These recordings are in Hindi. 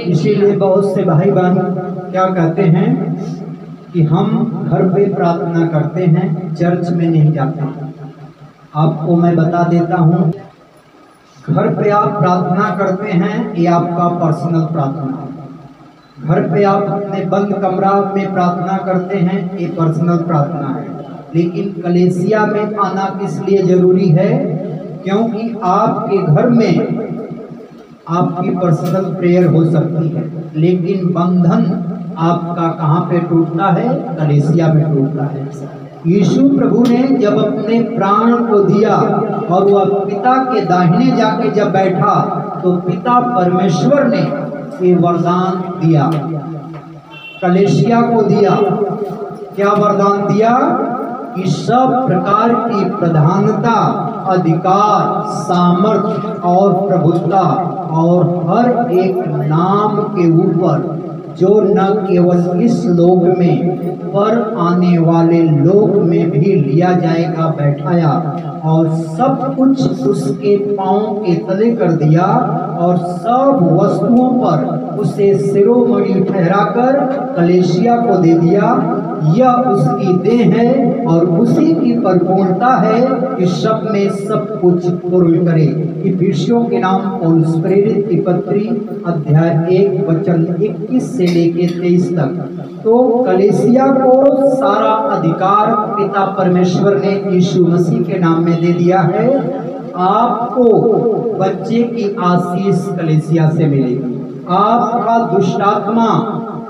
इसीलिए बहुत से भाई बहन क्या कहते हैं कि हम घर पे प्रार्थना करते हैं, चर्च में नहीं जाते। आपको मैं बता देता हूँ, घर पे आप प्रार्थना करते हैं, ये आपका पर्सनल प्रार्थना है। घर पे आप अपने बंद कमरा में प्रार्थना करते हैं, ये पर्सनल प्रार्थना है। लेकिन कलीसिया में आना किस लिए जरूरी है? क्योंकि आपके घर में आपकी पर्सनल प्रेयर हो सकती है, लेकिन बंधन आपका कहाँ पे टूटता है? कलीसिया में टूटता है। यीशु प्रभु ने जब अपने प्राण को दिया और वह पिता के दाहिने जाके जब बैठा, तो पिता परमेश्वर ने ये वरदान दिया, कलीसिया को दिया। क्या वरदान दिया? कि सब प्रकार की प्रधानता, अधिकार, सामर्थ्य और प्रभुता और हर एक नाम के ऊपर, जो न केवल इस लोक में पर आने वाले लोक में भी लिया जाएगा, बैठाया और सब कुछ उसके पांव के तले कर दिया और सब वस्तुओं पर उसे शिरोमणि ठहराकर कलीसिया को दे दिया। यह उसकी देह है और उसी की परिपूर्णता है कि सब में सब कुछ पूर्ण करे। इफिसियों के नाम पौलुस प्रेरित की पत्री अध्याय 1 वचन 21 से लेके 23 तक। तो कलीसिया को सारा अधिकार पिता परमेश्वर ने यीशु मसीह के नाम में दे दिया है। आपको बच्चे की आशीष कलीसिया से मिलेगी, आपका दुष्टात्मा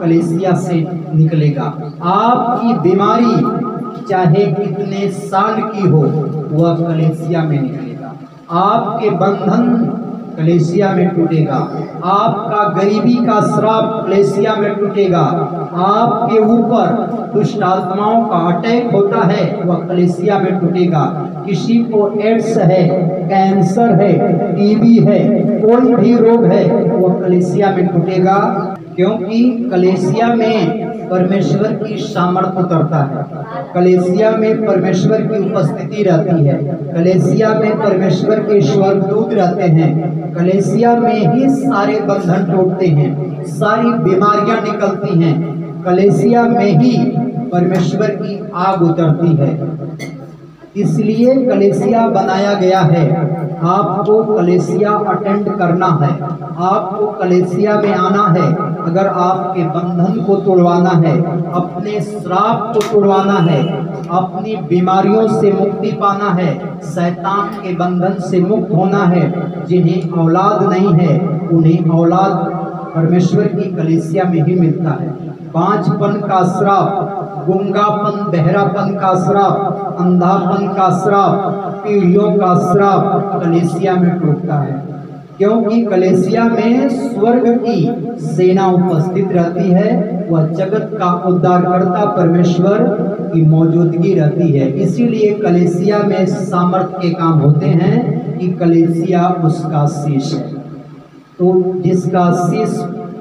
कलीसिया से निकलेगा, आपकी बीमारी चाहे कितने साल की हो वह कलीसिया में निकलेगा, आपके बंधन कलीसिया में टूटेगा, आपका गरीबी का श्राप कलीसिया में टूटेगा, आपके ऊपर दुष्ट आत्माओं का अटैक होता है वह कलीसिया में टूटेगा। किसी को एड्स है, कैंसर है, टीबी है, कोई भी रोग है वह कलीसिया में टूटेगा। क्योंकि कलीसिया में परमेश्वर की सामर्थ्य उतरता है, कलीसिया में परमेश्वर की उपस्थिति रहती है, कलीसिया में परमेश्वर के स्वर्गदूत रहते हैं, कलीसिया में ही सारे बंधन टूटते हैं, सारी बीमारियां निकलती हैं, कलीसिया में ही परमेश्वर की आग उतरती है। इसलिए कलीसिया बनाया गया है। आपको कलीसिया अटेंड करना है, आपको कलीसिया में आना है। अगर आपके बंधन को तोड़वाना है, अपने श्राप को तोड़वाना है, अपनी बीमारियों से मुक्ति पाना है, शैतान के बंधन से मुक्त होना है, जिन्हें औलाद नहीं है उन्हें औलाद परमेश्वर की कलीसिया में ही मिलता है। बांझपन का श्राप, गूंगापन बहरापन का श्राप, अंधापन का श्राप, पीढ़ियों का श्राप कलीसिया में टूटता है। क्योंकि कलीसिया में स्वर्ग की सेना उपस्थित रहती है, वह जगत का उद्धारकर्ता परमेश्वर की मौजूदगी रहती है। इसीलिए कलीसिया में सामर्थ्य के काम होते हैं कि कलीसिया उसका शीश है। तो जिसका शीश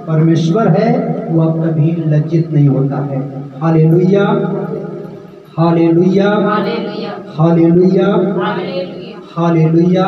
परमेश्वर है वह कभी लज्जित नहीं होता है। Hallelujah, hallelujah, hallelujah, hallelujah, hallelujah.